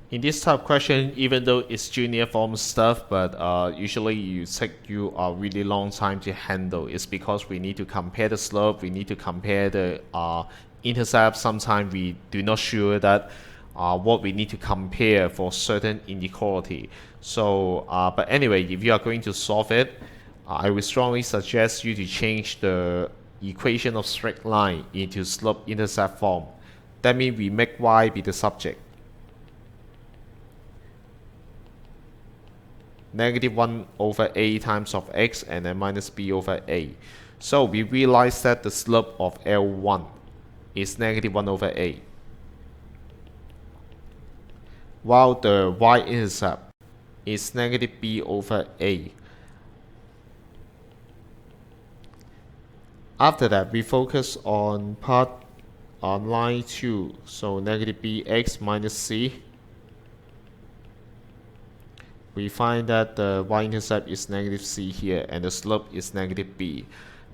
In this type of question, even though it's junior form stuff, but usually you take you a really long time to handle. It's because we need to compare the slope, we need to compare the intercept. Sometimes we do not sure that what we need to compare for certain inequality. So, but anyway, if you are going to solve it, I would strongly suggest you to change the equation of straight line into slope-intercept form. That means we make y be the subject. Negative 1 over a times of x and then minus b over a. So we realize that the slope of L1 is negative 1 over a, while the y-intercept is negative b over a. After that, we focus on part on line 2, so negative bx minus c. We find that the y-intercept is negative c here and the slope is negative b.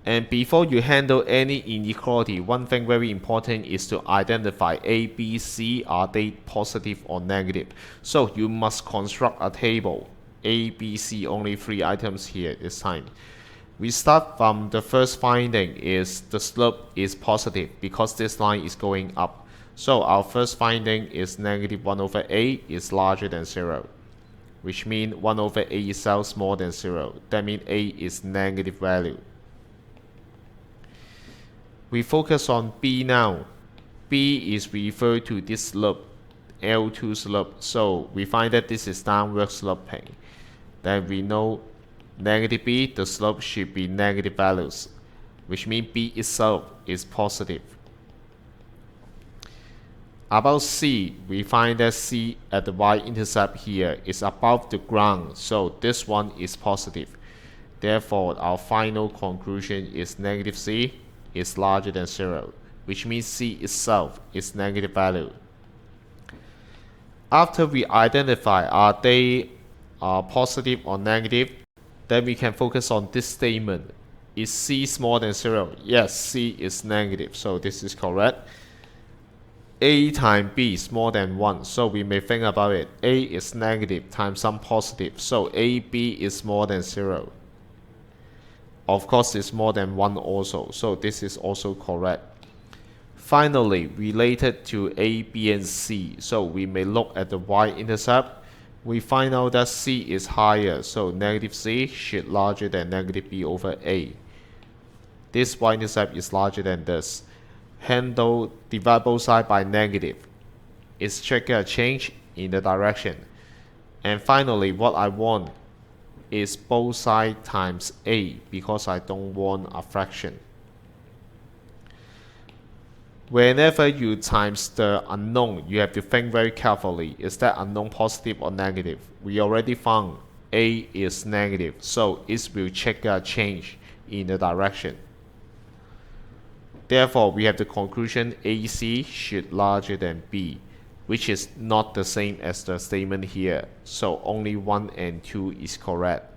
And before you handle any inequality, one thing very important is to identify a, b, c, are they positive or negative. So you must construct a table. A, b, c, only 3 items here this time. We start from the first finding is the slope is positive because this line is going up. So our first finding is negative 1 over a is larger than 0. Which means 1 over a itself is more than 0. That means a is negative value. We focus on b now. B is referred to this slope, L2 slope. So we find that this is downward sloping. Then we know negative b, the slope should be negative values, which means b itself is positive. About c, we find that c at the y-intercept here is above the ground, so this one is positive. Therefore, our final conclusion is negative c is larger than 0, which means c itself is negative value. After we identify are they positive or negative, then we can focus on this statement. Is c smaller than 0? Yes, c is negative, so this is correct. A times b is more than 1, so we may think about it. A is negative times some positive, so ab is more than 0. Of course, it's more than 1 also, so this is also correct. Finally, related to a, b, and c, so we may look at the y-intercept. We find out that c is higher, so negative c should larger than negative b over a. This y-intercept is larger than this. Handle divide both sides by negative. It's trigger a change in the direction. And finally, what I want is both sides times a because I don't want a fraction. Whenever you times the unknown, you have to think very carefully. Is that unknown positive or negative? We already found a is negative, so it will trigger a change in the direction. Therefore, we have the conclusion AC should larger than B, which is not the same as the statement here. So only 1 and 2 is correct.